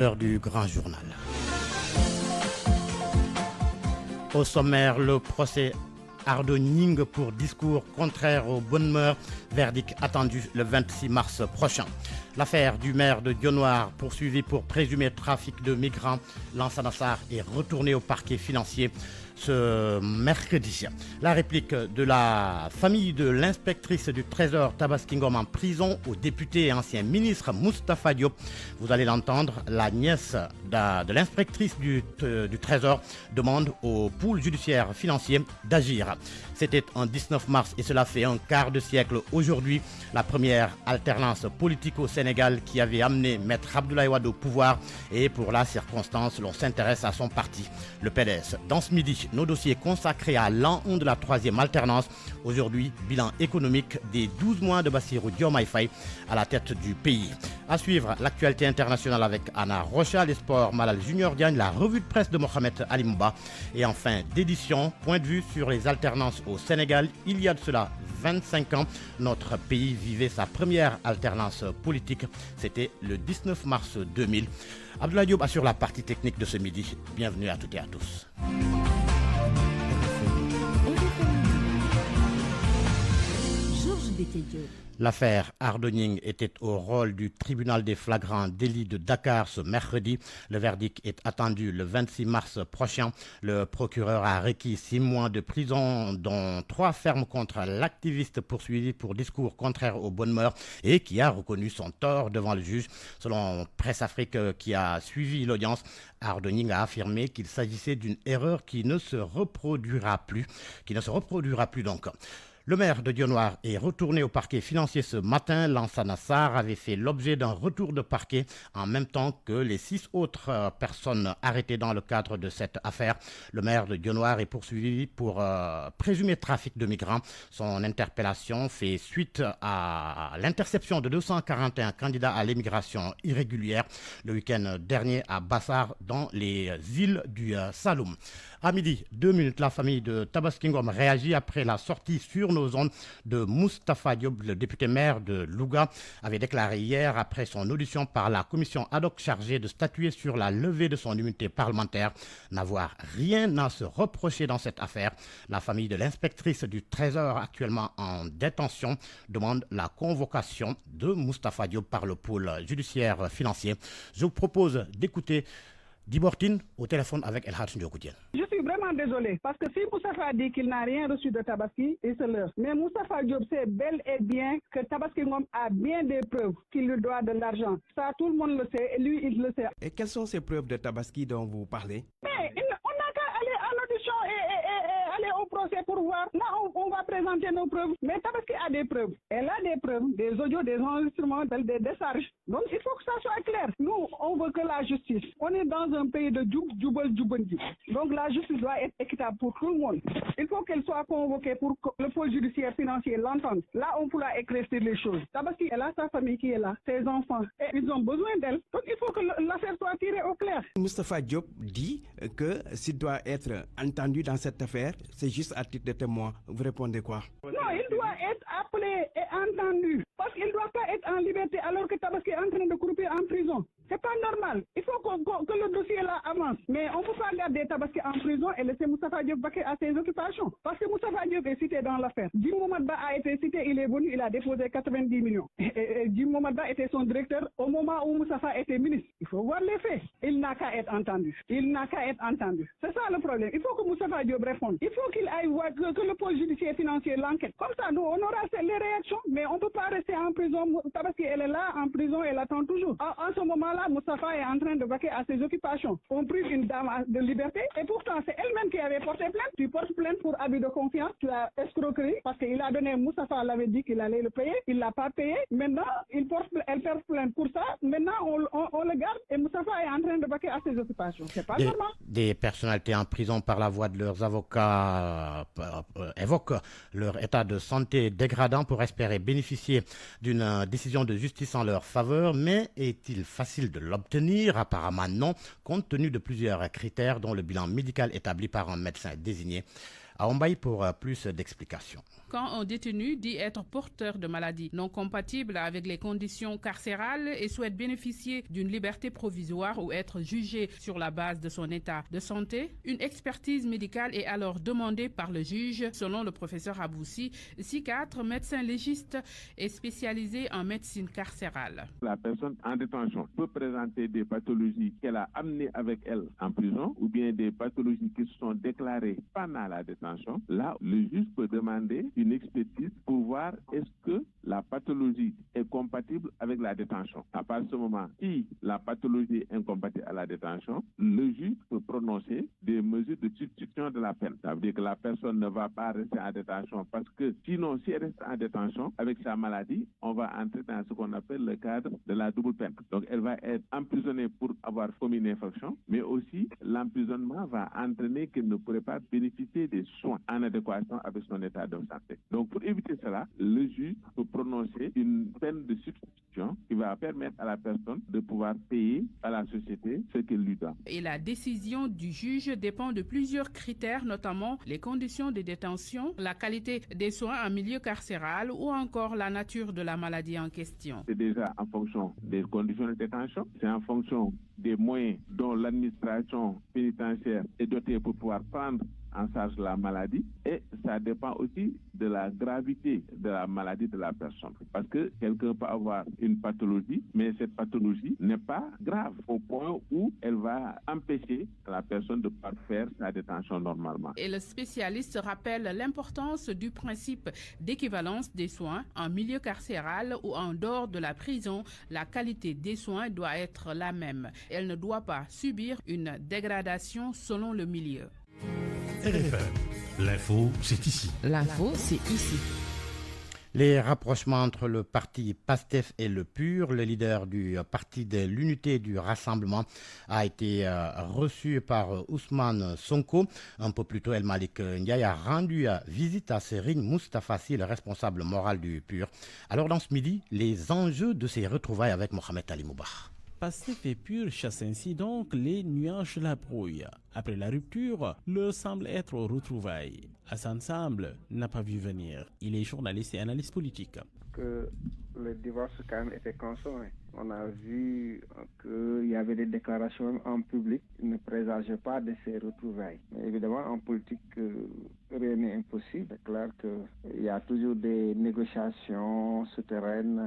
Heure du grand journal. Au sommaire, le procès Ardo Gning pour discours contraire aux bonnes mœurs, verdict attendu le 26 mars prochain. L'affaire du maire de Dionewar, poursuivi pour présumé trafic de migrants, Lansana Sarr est retourné au parquet financier ce mercredi. La réplique de la famille de l'inspectrice du Trésor Tabaski Ngom en prison au député et ancien ministre Moustapha Diop. Vous allez l'entendre, la nièce de l'inspectrice du Trésor demande au pôle judiciaire financier d'agir. C'était en 19 mars et cela fait un quart de siècle aujourd'hui. La première alternance politique au Sénégal qui avait amené Maître Abdoulaye Wade au pouvoir, et pour la circonstance, l'on s'intéresse à son parti, le PDS. Dans ce midi, nos dossiers consacrés à l'an 1 de la troisième alternance. Aujourd'hui, bilan économique des 12 mois de Bassirou Diomaye Faye à la tête du pays. À suivre, l'actualité internationale avec Anna Rocha, les sports Malal Junior Diagne, la revue de presse de Mohamed Ali Mouba. Et enfin, d'édition, point de vue sur les alternances au Sénégal. Il y a de cela 25 ans, notre pays vivait sa première alternance politique. C'était le 19 mars 2000. Abdoulaye Diop assure la partie technique de ce midi. Bienvenue à toutes et à tous. L'affaire Ardo Gning était au rôle du tribunal des flagrants délits de Dakar ce mercredi. Le verdict est attendu le 26 mars prochain. Le procureur a requis 6 mois de prison, dont 3 fermes contre l'activiste poursuivi pour discours contraires aux bonnes mœurs et qui a reconnu son tort devant le juge. Selon Presse Afrique qui a suivi l'audience, Ardo Gning a affirmé qu'il s'agissait d'une erreur qui ne se reproduira plus donc. Le maire de Dionewar est retourné au parquet financier ce matin. Lansana Sarr avait fait l'objet d'un retour de parquet en même temps que les 6 autres personnes arrêtées dans le cadre de cette affaire. Le maire de Dionewar est poursuivi pour présumé trafic de migrants. Son interpellation fait suite à l'interception de 241 candidats à l'immigration irrégulière le week-end dernier à Bassar dans les îles du Saloum. À midi, 2 minutes, la famille de Tabaski Ngom réagit après la sortie sur nos ondes de Moustapha Diop, le député maire de Louga, avait déclaré hier après son audition par la commission ad hoc chargée de statuer sur la levée de son immunité parlementaire n'avoir rien à se reprocher dans cette affaire. La famille de l'inspectrice du Trésor actuellement en détention demande la convocation de Moustapha Diop par le pôle judiciaire financier. Je vous propose d'écouter Dibortine au téléphone avec El Hadj Ndiokoutiel. Je suis vraiment désolé parce que si Moustapha dit qu'il n'a rien reçu de Tabaski, il se leurre. Mais Moustapha Diop sait bel et bien que Tabaski Ngom a bien des preuves qu'il lui doit de l'argent. Ça, tout le monde le sait et lui, il le sait. Et quelles sont ces preuves de Tabaski dont vous parlez? Mais on n'a qu'à aller à l'audition et aller au procès pour voir. Là, on va présenter nos preuves. Mais Tabaski a des preuves. Elle a des preuves, des audios, des enregistrements, des décharges. Donc, il faut que ça soit clair. Nous, on veut que la justice. On est dans un pays de djoubal. Donc, la justice doit être équitable pour tout le monde. Il faut qu'elle soit convoquée pour que le pôle judiciaire financier l'entende. Là, on pourra éclaircir les choses. Tabaski, elle a sa famille qui est là, ses enfants, et ils ont besoin d'elle. Donc, il faut que l'affaire soit tirée au clair. Moustapha Diop dit que s'il doit être entendu dans cette affaire, c'est juste à titre de témoin. Vous répondez quoi? Non, il doit être appelé et entendu. Parce qu'il ne doit pas être en liberté alors que Tabaski est en train de croupir en prison. C'est pas normal. Il faut que le dossier là avance. Mais on ne peut pas garder Tabaski en prison et laisser Moustapha Diop vaquer à ses occupations. Parce que Moustapha Diop est cité dans l'affaire. Jim Momadba a été cité, il est venu, il a déposé 90 millions. Et Jim Momadba était son directeur au moment où Moustapha était ministre. Il faut voir les faits. Il n'a qu'à être entendu. C'est ça le problème. Il faut que Moustapha Diop réponde. Il faut qu'il aille voir que le pôle judiciaire financier l'enquête. Comme ça, nous, on aura les réactions. Mais on ne peut pas rester en prison parce qu'elle est là en prison, elle attend toujours. En ce moment-là, Moustapha est en train de vaquer à ses occupations. On prive une dame de liberté et pourtant c'est elle-même qui avait porté plainte. Tu portes plainte pour abus de confiance, tu as escroquerie parce qu'il a donné, Moustapha l'avait dit qu'il allait le payer, il ne l'a pas payé. Maintenant, elle porte plainte pour ça. Maintenant, on le garde et Moustapha est en train de vaquer à ses occupations. C'est pas normal. Des personnalités en prison par la voix de leurs avocats évoquent leur état de santé dégradant pour espérer bénéficier d'une décision de justice en leur faveur. Mais est-il facile de l'obtenir? Apparemment non, compte tenu de plusieurs critères dont le bilan médical établi par un médecin désigné. à Ombaï pour plus d'explications. Quand un détenu dit être porteur de maladies non compatibles avec les conditions carcérales et souhaite bénéficier d'une liberté provisoire ou être jugé sur la base de son état de santé, une expertise médicale est alors demandée par le juge, selon le professeur Aboussi, psychiatre, médecin légiste et spécialisé en médecine carcérale. La personne en détention peut présenter des pathologies qu'elle a amenées avec elle en prison ou bien des pathologies qui se sont déclarées pendant la détention. Là, le juge peut demander une expertise pour voir est-ce que la pathologie est compatible avec la détention. À partir de ce moment, si la pathologie est incompatible à la détention, le juge peut prononcer des mesures de substitution de la peine. Ça veut dire que la personne ne va pas rester en détention parce que sinon, si elle reste en détention avec sa maladie, on va entrer dans ce qu'on appelle le cadre de la double peine. Donc, elle va être emprisonnée pour avoir commis une infraction, mais aussi l'emprisonnement va entraîner qu'elle ne pourrait pas bénéficier des soins en adéquation avec son état de santé. Donc, pour éviter cela, le juge peut prononcer une peine de substitution qui va permettre à la personne de pouvoir payer à la société ce qu'elle lui doit. Et la décision du juge dépend de plusieurs critères, notamment les conditions de détention, la qualité des soins en milieu carcéral ou encore la nature de la maladie en question. C'est déjà en fonction des conditions de détention, c'est en fonction des moyens dont l'administration pénitentiaire est dotée pour pouvoir prendre en charge la maladie, et ça dépend aussi de la gravité de la maladie de la personne. Parce que quelqu'un peut avoir une pathologie, mais cette pathologie n'est pas grave au point où elle va empêcher la personne de pouvoir faire sa détention normalement. Et le spécialiste rappelle l'importance du principe d'équivalence des soins en milieu carcéral ou en dehors de la prison. La qualité des soins doit être la même. Elle ne doit pas subir une dégradation selon le milieu. RFM, l'info, c'est ici. L'info, c'est ici. Les rapprochements entre le parti PASTEF et le PUR, le leader du parti de l'unité du rassemblement, a été reçu par Ousmane Sonko. Un peu plus tôt, El Malik Ndiaye a rendu visite à Serigne Moustapha Sy, le responsable moral du PUR. Alors dans ce midi, les enjeux de ces retrouvailles avec Mohamed Ali Moubar. PASTEF et PUR chassent ainsi donc les nuages de la brouille. Après la rupture, l'heure semble être aux retrouvailles. Hassan Samble n'a pas vu venir. Il est journaliste et analyste politique. Que le divorce quand même était consommé. On a vu qu'il y avait des déclarations en public qui ne présageaient pas de ces retrouvailles. Mais évidemment, en politique, rien n'est impossible. C'est clair qu'il y a toujours des négociations souterraines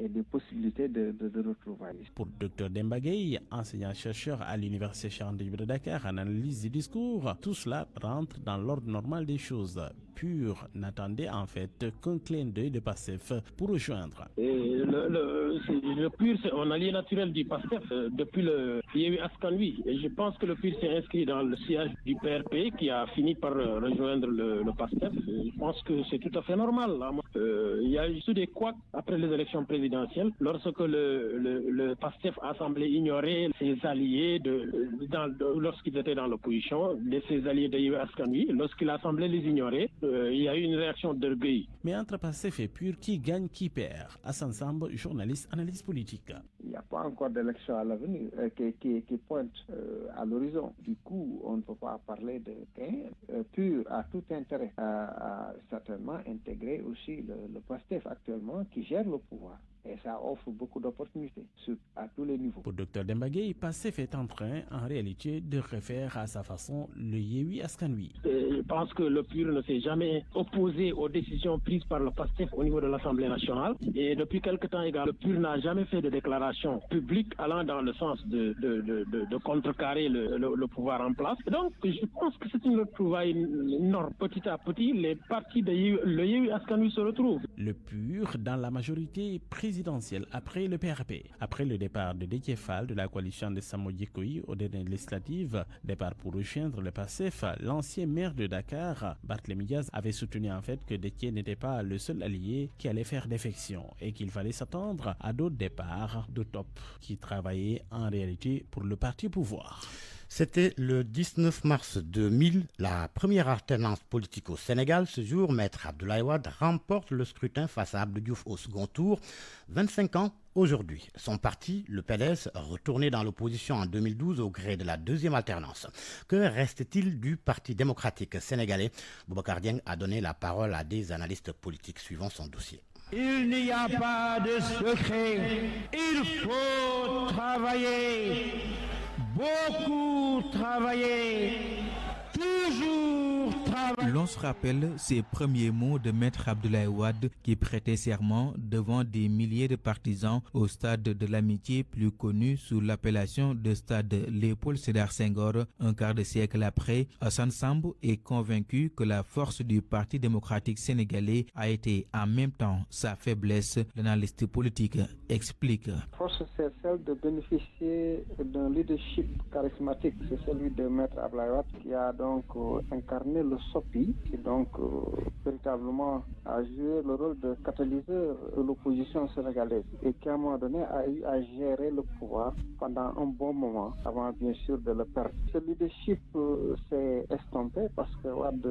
et des possibilités de retrouvailles. Pour Dr Dembagay, enseignant-chercheur à l'Université Cheikh Anta Diop de Dakar, en analyse du discours, tout cela rentre dans l'ordre normal des choses. PUR n'attendait en fait qu'un clin d'œil de PASTEF pour rejoindre. Le PUR, c'est un allié naturel du PASTEF depuis le Yewwi Askan Wi. Et je pense que le PUR s'est inscrit dans le sillage du PRP qui a fini par rejoindre le PASTEF. Je pense que c'est tout à fait normal. Il y a eu des couacs après les élections présidentielles lorsque le PASTEF a semblé ignorer ses alliés lorsqu'ils étaient dans l'opposition, ses alliés de Yewwi Askan Wi. Lorsqu'il a semblé les ignorer, il y a eu une réaction d'orgueil. Mais entre PASTEF et PUR, qui gagne, qui perd? Hassan Samb, journaliste, analyste politique. Il n'y a pas encore d'élection à l'avenir qui pointe à l'horizon. Du coup, on ne peut pas parler de gain. PUR a tout intérêt à certainement intégrer aussi le PASTEF actuellement qui gère le pouvoir. Et ça offre beaucoup d'opportunités à tous les niveaux. Pour Dr Dembagay, PASTEF est en train, en réalité, de refaire à sa façon le Yewwi Askan Wi. Je pense que le PUR ne s'est jamais opposé aux décisions prises par le PASTEF au niveau de l'Assemblée nationale. Et depuis quelque temps également, le PUR n'a jamais fait de déclaration publique allant dans le sens de contrecarrer le pouvoir en place. Donc, je pense que c'est une retrouvaille énorme. Petit à petit, les partis de le Yewwi Askan Wi se retrouvent. Le PUR dans la majorité présidentielle après le PRP. Après le départ de Déthié Fall de la coalition de Samo Djikoyi aux dernières législatives, départ pour rejoindre le PASTEF, l'ancien maire de Dakar, Barthélémy Dias, avait soutenu en fait que Déthié n'était pas le seul allié qui allait faire défection et qu'il fallait s'attendre à d'autres départs de top qui travaillaient en réalité pour le parti au pouvoir. C'était le 19 mars 2000, la première alternance politique au Sénégal. Ce jour, Maître Abdoulaye Wade remporte le scrutin face à Abdou Diouf au second tour. 25 ans aujourd'hui. Son parti, le PDS, retourné dans l'opposition en 2012 au gré de la deuxième alternance. Que reste-t-il du Parti démocratique sénégalais? Boubacar Dieng a donné la parole à des analystes politiques suivant son dossier. Il n'y a pas de secret. Il faut travailler. Beaucoup travailler, toujours travailler. L'on se rappelle ces premiers mots de Maître Abdoulaye Wade qui prêtait serment devant des milliers de partisans au stade de l'Amitié, plus connu sous l'appellation de stade Léopold Sédar Senghor. Un quart de siècle après, Hassan Samb est convaincu que la force du Parti démocratique sénégalais a été en même temps sa faiblesse. L'analyste politique explique. La force, c'est celle de bénéficier d'un leadership charismatique. C'est celui de Maître Abdoulaye Wade qui a donc incarné le SOPI, qui donc véritablement a joué le rôle de catalyseur de l'opposition sénégalaise et qui à un moment donné a eu à gérer le pouvoir pendant un bon moment avant bien sûr de le perdre. Ce leadership s'est estompé parce que Wade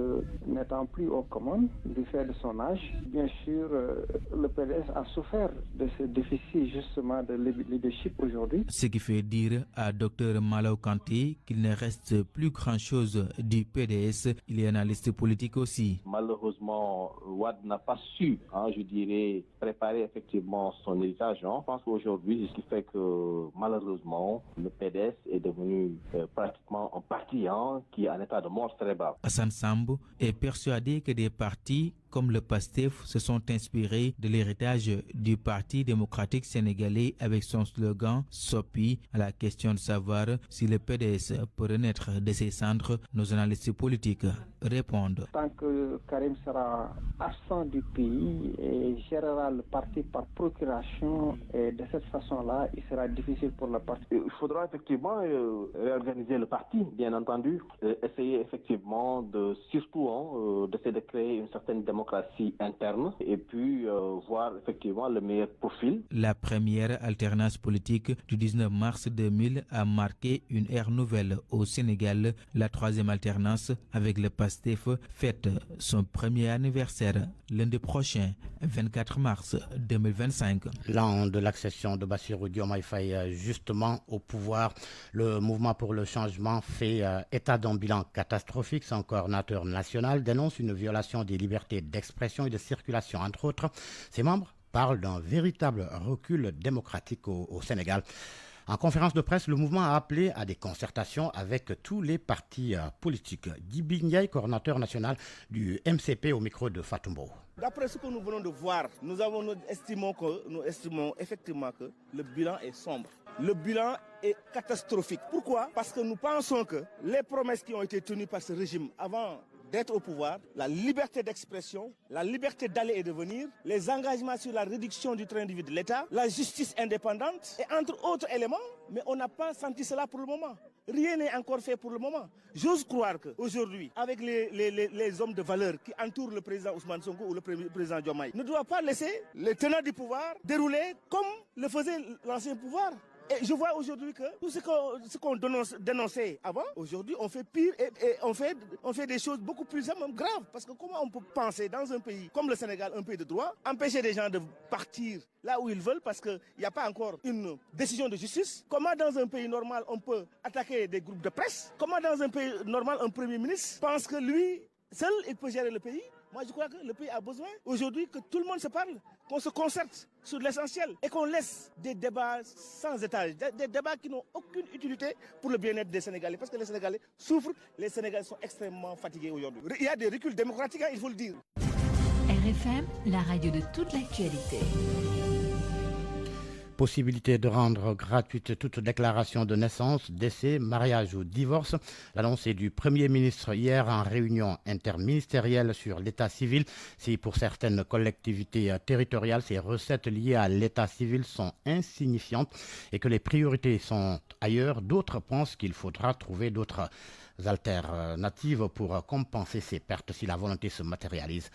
n'étant plus aux commandes du fait de son âge, bien sûr le PDS a souffert de ce déficit justement de leadership aujourd'hui. Ce qui fait dire à Dr Malaw Kanté qu'il ne reste plus grand-chose du PDS. Il est analyste politique aussi. Malheureusement, Wade n'a pas su, je dirais, préparer effectivement son héritage. Je pense qu'aujourd'hui, ce qui fait que malheureusement, le PDS est devenu pratiquement un parti qui est en état de mort cérébrale. Hassan Samb est persuadé que des partis comme le PASTEF se sont inspirés de l'héritage du Parti démocratique sénégalais avec son slogan SOPI. À la question de savoir si le PDS peut renaître de ses cendres, nos analystes politiques répondent. Tant que Karim sera absent du pays et gérera le parti par procuration, et de cette façon-là, il sera difficile pour le parti. Il faudra effectivement réorganiser le parti, bien entendu, essayer effectivement d'essayer de créer une certaine démocratie interne et puis voir effectivement le meilleur profil. La première alternance politique du 19 mars 2000 a marqué une ère nouvelle au Sénégal. La troisième alternance avec le PASTEF fête son premier anniversaire lundi prochain, 24 mars 2025. L'an de l'accession de Bassirou Diomaye Faye justement au pouvoir, le mouvement pour le changement fait état d'un bilan catastrophique. Son coordinateur national dénonce une violation des libertés d'expression et de circulation, entre autres. Ses membres parlent d'un véritable recul démocratique au Sénégal. En conférence de presse, le mouvement a appelé à des concertations avec tous les partis politiques. Djibi Ndiaye, coordinateur national du MCP, au micro de Fatumbo. D'après ce que nous venons de voir, nous estimons effectivement que le bilan est sombre. Le bilan est catastrophique. Pourquoi? Parce que nous pensons que les promesses qui ont été tenues par ce régime avant d'être au pouvoir, la liberté d'expression, la liberté d'aller et de venir, les engagements sur la réduction du train de vie de l'État, la justice indépendante et entre autres éléments, mais on n'a pas senti cela pour le moment. Rien n'est encore fait pour le moment. J'ose croire qu'aujourd'hui, avec les hommes de valeur qui entourent le président Ousmane Sonko ou le président Diomaye, ne doit pas laisser les tenants du pouvoir dérouler comme le faisait l'ancien pouvoir. Et je vois aujourd'hui que tout ce qu'on dénonçait avant, aujourd'hui on fait pire et on fait des choses beaucoup plus graves. Parce que comment on peut penser dans un pays comme le Sénégal, un pays de droit, empêcher des gens de partir là où ils veulent parce qu'il n'y a pas encore une décision de justice? Comment dans un pays normal on peut attaquer des groupes de presse? Comment dans un pays normal un Premier ministre pense que lui, seul, il peut gérer le pays? Moi, je crois que le pays a besoin aujourd'hui que tout le monde se parle, qu'on se concerte sur l'essentiel et qu'on laisse des débats sans étage, des débats qui n'ont aucune utilité pour le bien-être des Sénégalais. Parce que les Sénégalais souffrent, les Sénégalais sont extrêmement fatigués aujourd'hui. Il y a des reculs démocratiques, il faut le dire. RFM, la radio de toute l'actualité. Possibilité de rendre gratuite toute déclaration de naissance, décès, mariage ou divorce. L'annonce est du Premier ministre hier en réunion interministérielle sur l'état civil. Si pour certaines collectivités territoriales, ces recettes liées à l'état civil sont insignifiantes et que les priorités sont ailleurs, d'autres pensent qu'il faudra trouver d'autres alternatives pour compenser ces pertes si la volonté se matérialise.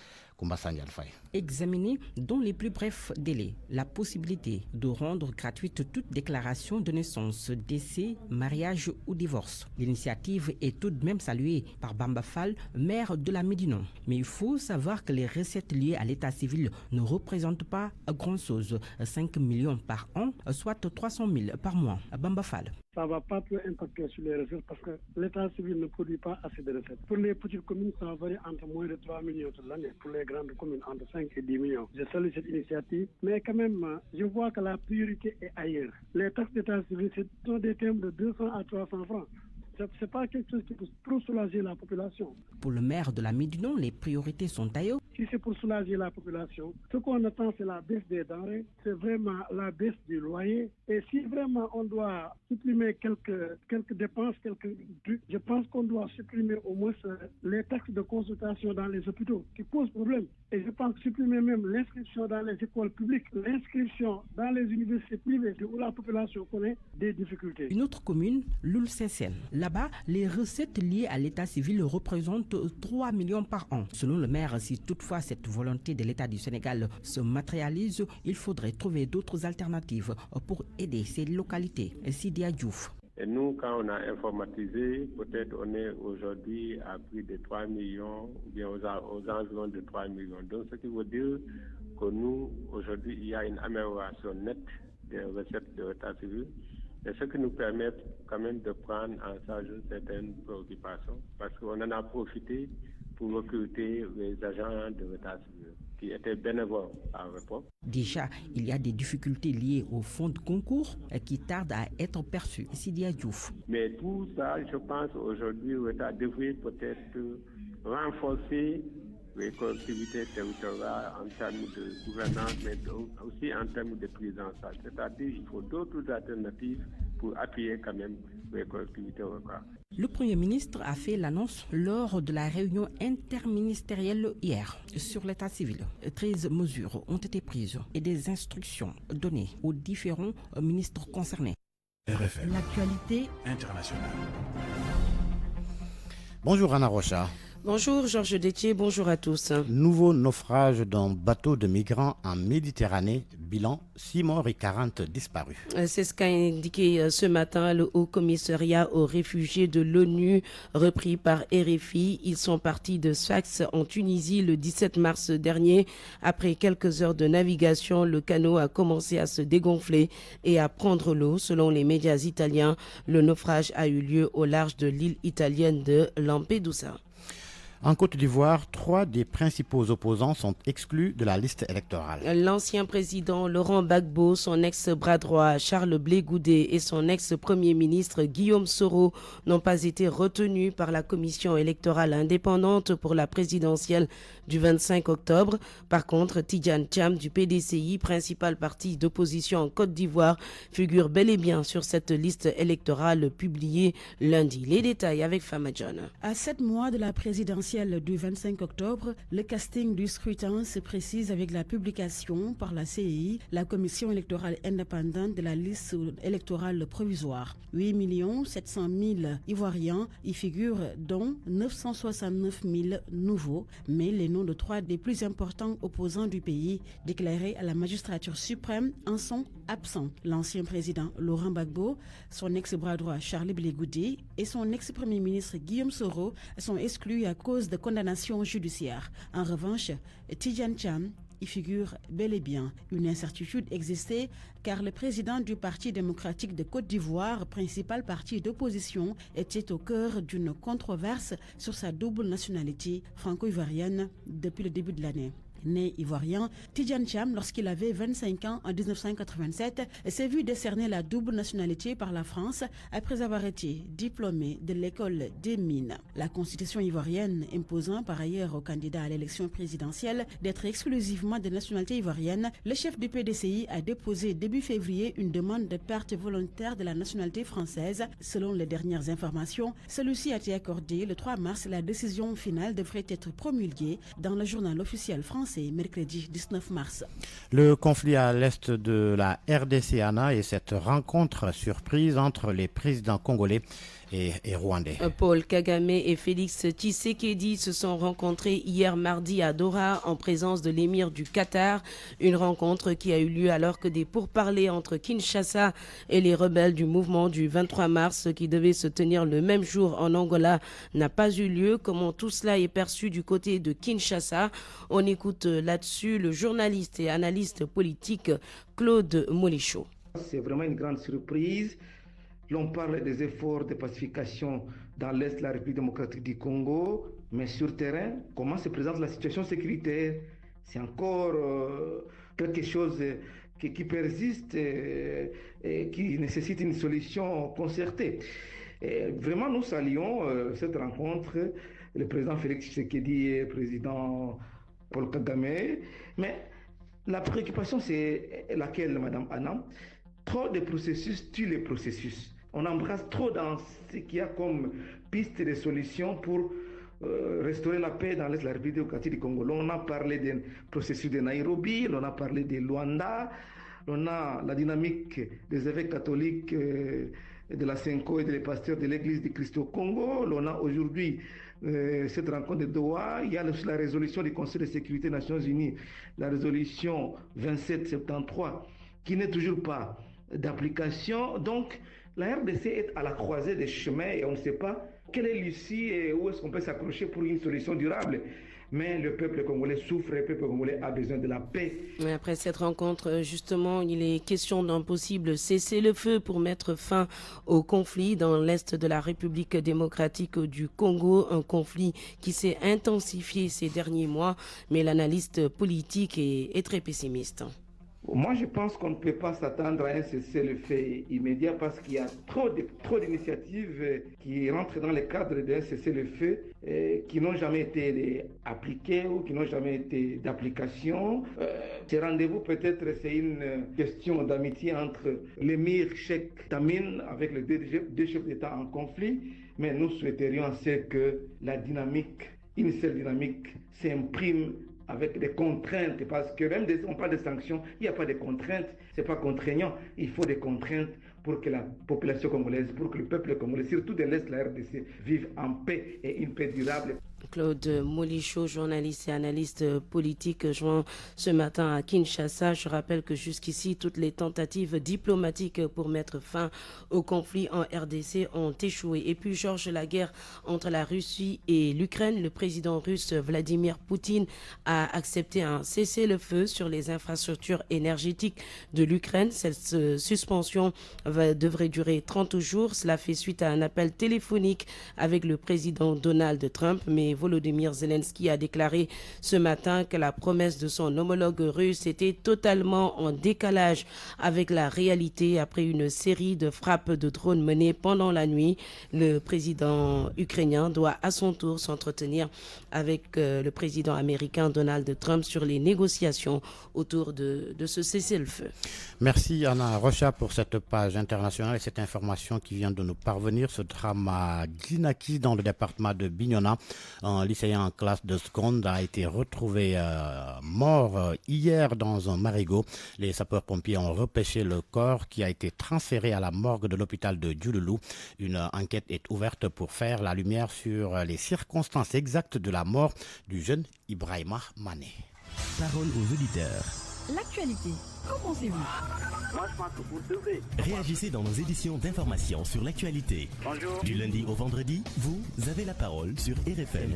Examiner dans les plus brefs délais la possibilité de rendre gratuite toute déclaration de naissance, décès, mariage ou divorce. L'initiative est tout de même saluée par Bamba Fall, maire de la Médina. Mais il faut savoir que les recettes liées à l'état civil ne représentent pas grand-chose. 5 millions par an, soit 300 000 par mois. Bamba Fall. Ça ne va pas trop impacter sur les recettes parce que l'état civil ne produit pas assez de recettes. Pour les petites communes, ça varie entre moins de 3 millions de l'année. Pour les grandes communes, entre 5 et 10 millions. Je salue cette initiative, mais quand même, je vois que la priorité est ailleurs. Les taxes d'état civil, ce sont des thèmes de 200 à 300 francs. Ce n'est pas quelque chose qui peut trop soulager la population. Pour le maire de la Médina, les priorités sont ailleurs. Si c'est pour soulager la population, ce qu'on attend, c'est la baisse des denrées, c'est vraiment la baisse du loyer. Et si vraiment on doit supprimer quelques dépenses, je pense qu'on doit supprimer au moins les taxes de consultation dans les hôpitaux qui posent problème. Et je pense supprimer même l'inscription dans les écoles publiques, l'inscription dans les universités privées où la population connaît des difficultés. Une autre commune, Loul-Sessène. Là-bas, les recettes liées à l'état civil représentent 3 millions par an. Selon le maire, si toutefois cette volonté de l'État du Sénégal se matérialise, il faudrait trouver d'autres alternatives pour aider ces localités. Sidia Diouf. Et nous, quand on a informatisé, peut-être on est aujourd'hui à plus de 3 millions, ou bien aux environs de 3 millions. Donc, ce qui veut dire que nous, aujourd'hui, il y a une amélioration nette des recettes de l'état civil. Et ce qui nous permet quand même de prendre en charge certaines préoccupations, parce qu'on en a profité pour recruter les agents de l'état civil qui étaient bénévoles à l'époque. Déjà, il y a des difficultés liées au fonds de concours qui tardent à être perçus. Sidia Diouf. Mais tout ça, je pense aujourd'hui, l'État devrait peut-être renforcer les collectivités territoriales en termes de gouvernance, mais aussi en termes de prise en charge. C'est-à-dire qu'il faut d'autres alternatives pour appuyer quand même les collectivités locales. Le Premier ministre a fait l'annonce lors de la réunion interministérielle hier sur l'état civil. 13 mesures ont été prises et des instructions données aux différents ministres concernés. RFM. L'actualité internationale. Bonjour Anna Rocha. Bonjour Georges Détier, bonjour à tous. Nouveau naufrage d'un bateau de migrants en Méditerranée, bilan 6 morts et 40 disparus. C'est ce qu'a indiqué ce matin le Haut Commissariat aux réfugiés de l'ONU, repris par RFI. Ils sont partis de Sfax en Tunisie le 17 mars dernier. Après quelques heures de navigation, le canot a commencé à se dégonfler et à prendre l'eau. Selon les médias italiens, le naufrage a eu lieu au large de l'île italienne de Lampedusa. En Côte d'Ivoire, 3 des principaux opposants sont exclus de la liste électorale. L'ancien président Laurent Gbagbo, son ex-bras droit Charles Blé Goudé et son ex-premier ministre Guillaume Soro n'ont pas été retenus par la commission électorale indépendante pour la présidentielle du 25 octobre. Par contre, Tidjane Thiam du PDCI, principal parti d'opposition en Côte d'Ivoire, figure bel et bien sur cette liste électorale publiée lundi. Les détails avec Fama John. À 7 mois de la présidentielle du 25 octobre, le casting du scrutin se précise avec la publication par la CEI, la commission électorale indépendante, de la liste électorale provisoire. 8 700 000 Ivoiriens y figurent, dont 969 000 nouveaux, mais les noms de 3 des plus importants opposants du pays, déclarés à la magistrature suprême, en sont absents. L'ancien président Laurent Gbagbo, son ex-bras droit Charles Blé Goudé et son ex-premier ministre Guillaume Soro sont exclus à cause de condamnations judiciaires. En revanche, Tidjane Thiam y figure bel et bien. Une incertitude existait car le président du Parti démocratique de Côte d'Ivoire, principal parti d'opposition, était au cœur d'une controverse sur sa double nationalité franco-ivoirienne depuis le début de l'année. Né ivoirien, Tidjane Thiam, lorsqu'il avait 25 ans en 1987, s'est vu décerner la double nationalité par la France après avoir été diplômé de l'école des mines. La constitution ivoirienne imposant par ailleurs aux candidats à l'élection présidentielle d'être exclusivement de nationalité ivoirienne, le chef du PDCI a déposé début février une demande de perte volontaire de la nationalité française. Selon les dernières informations, celui-ci a été accordé le 3 mars. La décision finale devrait être promulguée dans le journal officiel français c'est mercredi 19 mars. Le conflit à l'est de la RDC, Anna, et cette rencontre surprise entre les présidents congolais et rwandais. Paul Kagame et Félix Tshisekedi se sont rencontrés hier mardi à Doha en présence de l'émir du Qatar. Une rencontre qui a eu lieu alors que des pourparlers entre Kinshasa et les rebelles du mouvement du 23 mars qui devait se tenir le même jour en Angola n'a pas eu lieu. Comment tout cela est perçu du côté de Kinshasa? On écoute là-dessus le journaliste et analyste politique Claude Molichot. C'est vraiment une grande surprise. L'on parle des efforts de pacification dans l'Est de la République démocratique du Congo, mais sur terrain, comment se présente la situation sécuritaire? C'est encore quelque chose qui persiste et qui nécessite une solution concertée. Et vraiment, nous saluons cette rencontre, le président Félix Tshisekedi et le président Paul Kagame, mais la préoccupation, c'est laquelle, Madame Anna? Trop de processus tuent les processus. On embrasse trop dans ce qu'il y a comme piste de solutions pour restaurer la paix dans l'Est de la République démocratique du Congo. On a parlé des processus de Nairobi, on a parlé de Luanda, on a la dynamique des évêques catholiques de la Senko et des pasteurs de l'Église du Christ au Congo. On a aujourd'hui cette rencontre de Doha. Il y a la résolution du Conseil de sécurité des Nations Unies, la résolution 2773, qui n'est toujours pas d'application. Donc, la RDC est à la croisée des chemins et on ne sait pas quelle est l'issue et où est-ce qu'on peut s'accrocher pour une solution durable. Mais le peuple congolais souffre, le peuple congolais a besoin de la paix. Mais après cette rencontre, justement, il est question d'un possible cessez-le-feu pour mettre fin au conflit dans l'Est de la République démocratique du Congo, un conflit qui s'est intensifié ces derniers mois, mais l'analyste politique est très pessimiste. Moi, je pense qu'on ne peut pas s'attendre à un cessez-le-feu immédiat parce qu'il y a trop d'initiatives qui rentrent dans le cadre d'un cessez-le-feu qui n'ont jamais été appliquées ou qui n'ont jamais été d'application. Ces rendez-vous, peut-être, c'est une question d'amitié entre l'émir Cheikh Tamine avec les deux chefs d'État en conflit, mais nous souhaiterions que la dynamique, une seule dynamique, s'imprime avec des contraintes, parce que même on parle de sanctions, il n'y a pas de contraintes, c'est pas contraignant, il faut des contraintes pour que la population congolaise, pour que le peuple congolais, surtout de l'Est de la RDC, vive en paix et une paix durable. Claude Molichot, journaliste et analyste politique, joint ce matin à Kinshasa. Je rappelle que jusqu'ici, toutes les tentatives diplomatiques pour mettre fin au conflit en RDC ont échoué. Et puis, Georges, la guerre entre la Russie et l'Ukraine, le président russe Vladimir Poutine a accepté un cessez-le-feu sur les infrastructures énergétiques de l'Ukraine. Cette suspension devrait durer 30 jours. Cela fait suite à un appel téléphonique avec le président Donald Trump, mais Volodymyr Zelensky a déclaré ce matin que la promesse de son homologue russe était totalement en décalage avec la réalité après une série de frappes de drones menées pendant la nuit. Le président ukrainien doit à son tour s'entretenir avec le président américain Donald Trump sur les négociations autour de ce cessez-le-feu. Merci Anna Rocha pour cette page internationale et cette information qui vient de nous parvenir. Ce drame à Glinaki dans le département de Bignona. Un lycéen en classe de seconde a été retrouvé mort hier dans un marigot. Les sapeurs-pompiers ont repêché le corps qui a été transféré à la morgue de l'hôpital de Diouloulou. Une enquête est ouverte pour faire la lumière sur les circonstances exactes de la mort du jeune Ibrahima Mané. Parole aux auditeurs. L'actualité, qu'en pensez-vous? Moi, je pense que vous devez. Réagissez dans nos éditions d'information sur l'actualité. Bonjour. Du lundi au vendredi, vous avez la parole sur RFM.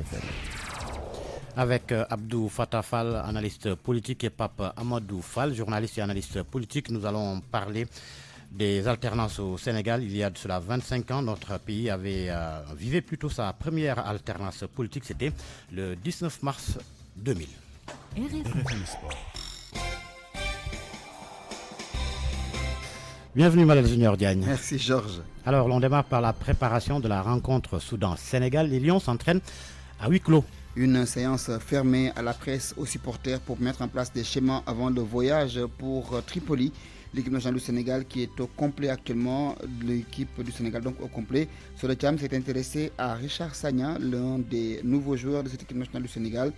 Avec Abdou Fatah Fall, analyste politique, et Pape Amadou Fall, journaliste et analyste politique, nous allons parler des alternances au Sénégal. Il y a de cela 25 ans, notre pays vivait plutôt sa première alternance politique. C'était le 19 mars 2000. RFM Sport. Bienvenue Malal Junior Diagne. Merci Georges. Alors l'on démarre par la préparation de la rencontre Soudan-Sénégal. Les Lions s'entraînent à huis clos. Une séance fermée à la presse, aux supporters pour mettre en place des schémas avant le voyage pour Tripoli. L'équipe nationale du Sénégal qui est au complet actuellement, l'équipe du Sénégal donc au complet. Sur le Cham s'est intéressé à Richard Sagna, l'un des nouveaux joueurs de cette équipe nationale du Sénégal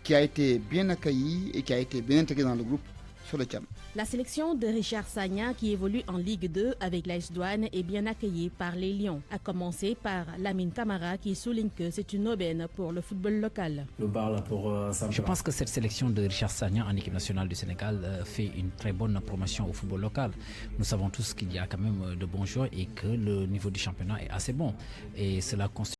qui a été bien accueilli et qui a été bien intégré dans le groupe sur le Tcham. La sélection de Richard Sagna, qui évolue en Ligue 2 avec l'AS Douane, est bien accueillie par les Lions, à commencer par Lamine Camara qui souligne que c'est une aubaine pour le football local. Je pense que cette sélection de Richard Sagna en équipe nationale du Sénégal fait une très bonne promotion au football local. Nous savons tous qu'il y a quand même de bons joueurs et que le niveau du championnat est assez bon. Et cela constitue